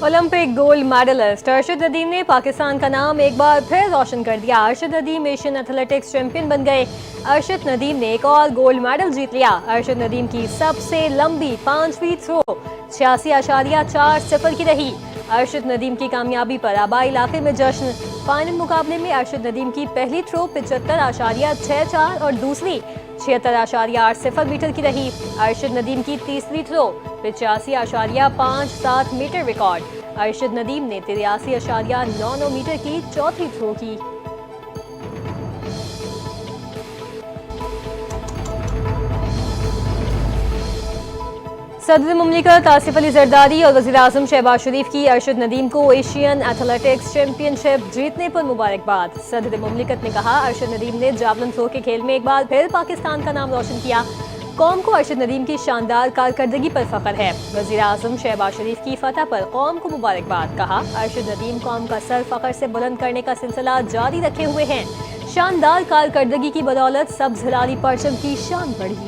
Olympic gold medallist Arshad Nadeem ने पाकिस्तान का नाम एक बार फिर रोशन कर दिया। Arshad Nadeem Asian athletics champion बन गए। अरशद नदीम ने एक और गोल्ड मेडल जीत लिया। अरशद नदीम की सबसे लंबी 5 फीट थ्रो 86.40 की रही। अरशद नदीम की कामयाबी पर आबाई इलाके में जश्न। फाइनल मुकाबले में अरशद नदीम की पहली थ्रो 75.64 और दूसरी 76.80 मीटर की रही। अरशद नदीम की तीसरी throw 85.57 metre record. Arshad Nadeem ने 83.99 मीटर की चौथी थ्रो की। सदर मुमलिकत आसिफ अली जरदारी और वज़ीर आज़म शहबाज शरीफ की अरशद नदीम को एशियन एथलेटिक्स चैंपियनशिप जीतने पर मुबारकबाद। सदर मुमलिकत ने कहा, अरशद नदीम ने जावलिन थ्रो के खेल में एक बार फिर पाकिस्तान का नाम रोशन किया। कौम को अरशद नदीम की शानदार कारकर्दगी पर फख्र है। वज़ीर आज़म शहबाज शरीफ की फतह पर कौम को मुबारकबाद। कहा, अरशद नदीम कौम का सर फख्र से बुलंद करने का सिलसिला जारी रखे हुए हैं। शानदार कारकर्दगी की बदौलत सब्ज़ हिलाली परचम की शान बढ़ी।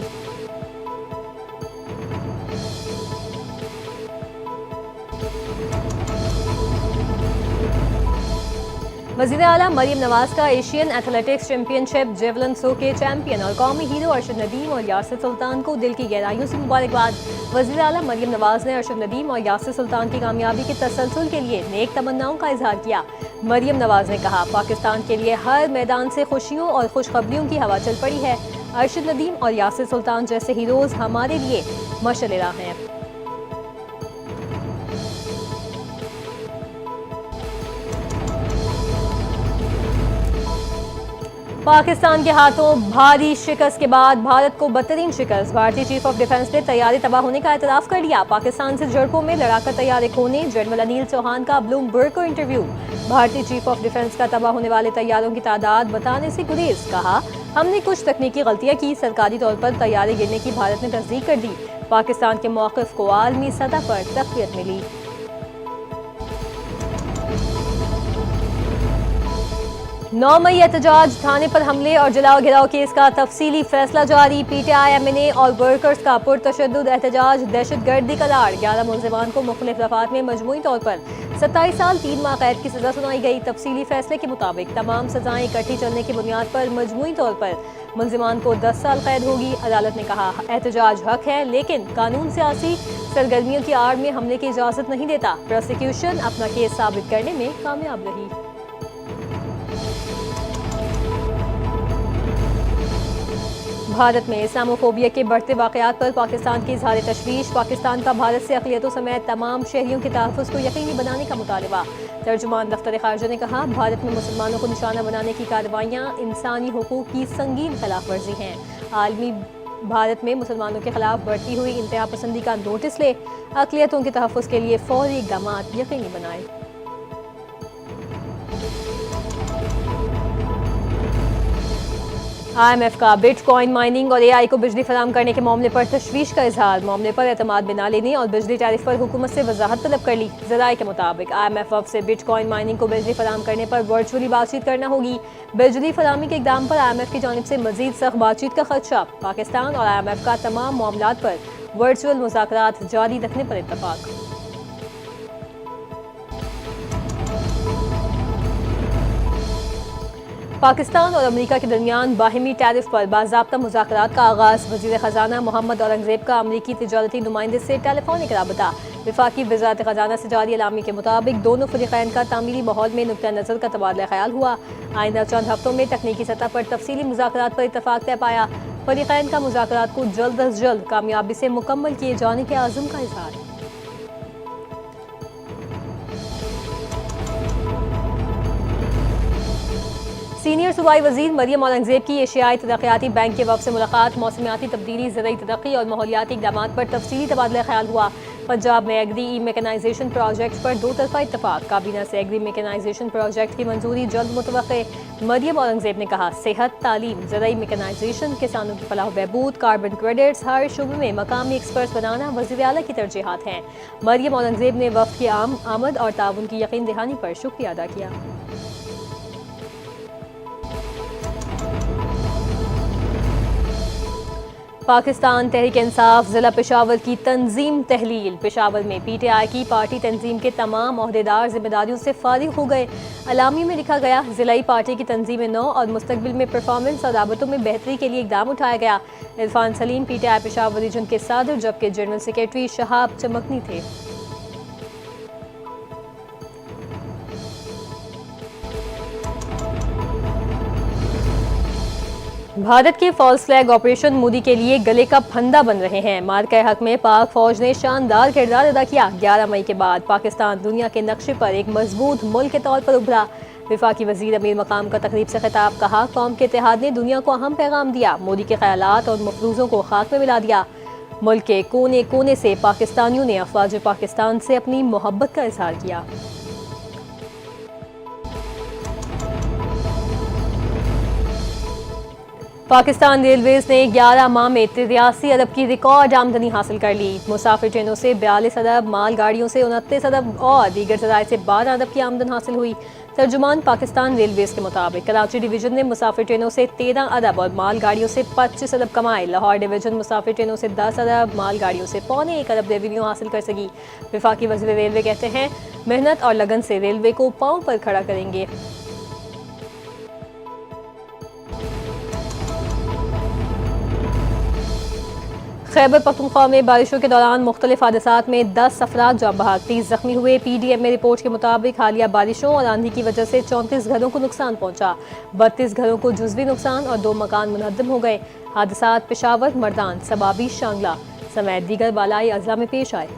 वज़ीर आला मरियम नवाज का Asian athletics championship javelin throw के चैंपियन और कौमी हीरो अरशद नदीम और यासिर सुल्तान को दिल की गहराइयों से मुबारकबाद। वज़ीर आला मरियम नवाज ने अरशद नदीम और यासिर सुल्तान की कामयाबी के तसलसल के लिए नेक तमन्नाओं का इजहार किया। मरियम नवाज ने कहा, पाकिस्तान के लिए हर मैदान से खुशियों और खुशखबरियों की हवा चल पड़ी है। अरशद नदीम और यासिर सुल्तान जैसे हीरोज हमारे लिए मशाल राह हैं। पाकिस्तान के हाथों भारी शिकस्त के बाद भारत को बदतरीन शिकस्त। भारतीय चीफ ऑफ डिफेंस ने तैयारी तबाह होने का एतराफ कर लिया। पाकिस्तान से झड़पों में लड़ाकर तैयारी खोने जनरल अनिल चौहान का ब्लूमबर्ग को इंटरव्यू। भारतीय चीफ ऑफ डिफेंस का तबाह होने वाले तैयारों की तादाद बताने से गुरेज। कहा, हमने कुछ तकनीकी गलतियां की। सरकारी तौर पर तैयारी गिरने की भारत ने तस्दीक कर दी। पाकिस्तान के मौक़िफ़ को आलमी सतह पर तक़वियत मिली। 9 मई एहतजाज, थाने पर हमले और जलाओ घिराव केस का तफसीली फैसला जारी। PTI MNA और वर्कर्स का पुरतशद्दुद एहतजाज दहशतगर्दी करार। 11 मुलजिमान को मुख्तलिफ दफात में मजमूई तौर पर 27 साल 3 माह कैद की सजा सुनाई गई। तफसीली फैसले के मुताबिक तमाम सजाएं इकट्ठी चलने की बुनियाद पर मजमूई तौर पर मुलजिमान को 10 साल कैद होगी। अदालत ने कहा, एहतजाज हक है लेकिन कानून सियासी सरगर्मियों की आड़ में हमले की इजाजत नहीं देता। प्रोसिक्यूशन अपना केस साबित करने में कामयाब रही। भारत में इस्लामोफोबिया के बढ़ते वाक़यात पर पाकिस्तान की इज़हार तशवीश। पाकिस्तान का भारत से अक़लियतों समेत तमाम शहरियों के तहफ़्फ़ुज़ को यकीनी बनाने का मुतालबा। तर्जुमान दफ्तर ख़ारजा ने कहा, भारत में मुसलमानों को निशाना बनाने की कार्रवाइयाँ इंसानी हुकूक़ की संगीन खिलाफ वर्जी हैं। आलमी भारत में मुसलमानों के खिलाफ बढ़ती हुई इंतहा पसंदी का नोटिस ले अक़लियतों के तहफ़्फ़ुज़ के लिए फ़ौरी इक़दाम यकीनी बनाए। IMF का बिटकॉइन माइनिंग और AI को बिजली फराहम करने के मामले पर तशवीश का इजहार। मामले पर एतमाद बिना लेने और बिजली टैरिफ पर हुकूमत से वजाहत तलब कर ली। ज़राए के मुताबिक IMF वफ़द से बिटकॉइन माइनिंग को बिजली फराहम करने पर वर्चुअली बातचीत करना होगी। बिजली फराहमी के इक़दाम पर IMF की जानिब से मजीद सख्त बातचीत का खदशा। पाकिस्तान और IMF का तमाम मामलात पर वर्चुअल मुज़ाकरात जारी रखने पर इत्तफाक। पाकिस्तान और अमेरिका के दरमियान बाहिमी टैरिफ पर बाज़ाब्ता मुज़ाकरात का आगाज़। वज़ीर ख़जाना मोहम्मद औरंगज़ेब का अमरीकी तिजारती नुमाइंदे से टेलीफोनिक राबता। वफाकी वज़ारत ख़जाना से जारी एलामी के मुताबिक दोनों फ़रीक़ैन का तामीरी माहौल में नुक्ता नज़र का तबादला ख्याल हुआ। आइंदा चंद हफ्तों में तकनीकी सतह पर तफसीली मुज़ाकरात पर इत्तफाक तय पाया। फ़रीक़ैन का मुज़ाकरात को जल्द अज जल्द कामयाबी से मुकम्मल किए जाने के आज़म का इज़हार। सीनियर सूबाई वज़ीर मरियम औरंगज़ेब की एशियाई तरक्याती बैंक के वफ़द से मुलाकात। मौसमियाती तब्दीली, ज़रई तरक्की और माहौलियाती इक़दामात पर तफसीली तबादला ख्याल हुआ। पंजाब में एग्री ई मैकेनाइजेशन प्रोजेक्ट पर 2 तरफ़ा इत्तफाक। काबीना से एग्री मैकेनाइजेशन प्रोजेक्ट की मंजूरी जल्द मुतवक्के। मरियम औरंगज़ेब ने कहा, सेहत, तालीम, ज़रई मैकेनाइजेशन, किसानों की फलाह बहबूद, कार्बन क्रेडिट्स, हर शुबे में मकामी एक्सपर्ट्स बनाना वज़ीर आला की तरजीहात हैं। मरियम औरंगज़ेब ने वफ़द की आमद और ताउन की यकीन दहानी पर शुक्रिया अदा किया। पाकिस्तान तहरीक इंसाफ जिला पेशावर की तंजीम तहलील। पेशावर में PTI की पार्टी तंजीम के तमाम ओहदेदार जिम्मेदारियों से फारिग हो गए। अलामी में लिखा गया, जिलाई पार्टी की तंजीम नौ और मुस्तकबिल में परफॉर्मेंस और राबतों में बेहतरी के लिए इकदाम उठाया गया। इरफान सलीम PTI पेशावर रीजन के सदर जबकि जनरल सेक्रेटरी शहाब चमकनी थे। भारत के फॉल्स फ्लैग ऑपरेशन मोदी के लिए गले का फंदा बन रहे हैं। मार्के हक में पाक फौज ने शानदार किरदार अदा किया। 11 मई के बाद पाकिस्तान दुनिया के नक्शे पर एक मजबूत मुल्क के तौर पर उभरा। वफाकी वजीर अमीर मकाम का तकरीब से खिताब, कहा कौम के इत्तेहाद ने दुनिया को अहम पैगाम दिया। मोदी के ख्यालात और मफरूजों को खाक में मिला दिया। मुल्क के कोने कोने से पाकिस्तानियों ने अफवाज पाकिस्तान से अपनी मोहब्बत का इजहार किया। पाकिस्तान रेलवेज ने 11 माह में 83 अरब की रिकॉर्ड आमदनी हासिल कर ली। मुसाफिर ट्रेनों से 42 अरब, माल गाड़ियों से 29 अरब और दीगर जराए से 12 अरब की आमदन हासिल हुई। तर्जुमान पाकिस्तान रेलवेज के मुताबिक कराची डिवीजन ने मुसाफिर ट्रेनों से 13 अरब और माल गाड़ियों से 25 अरब कमाए। लाहौर डिवीजन मुसाफिर ट्रेनों से 10 अरब, माल गाड़ियों से 1.25 अरब रेवेन्यू हासिल कर सकी। वफाकी वज़ीर रेलवे कहते हैं, मेहनत और लगन से रेलवे को पांव पर खड़ा करेंगे। खैबर पख्तूनख्वा में बारिशों के दौरान मुख्तलिफ हादसात में 10 अफराद जाँ बहक, 30 जख्मी हुए। PDM में रिपोर्ट के मुताबिक हालिया बारिशों और आंधी की वजह से 34 घरों को नुकसान पहुंचा। 32 घरों को जुज़वी नुकसान और 2 मकान मुनहद्दम हो गए। हादसात पेशावर, मर्दान, सबाबी, शांगला समेत दीगर बालाई अजला में पेश आए।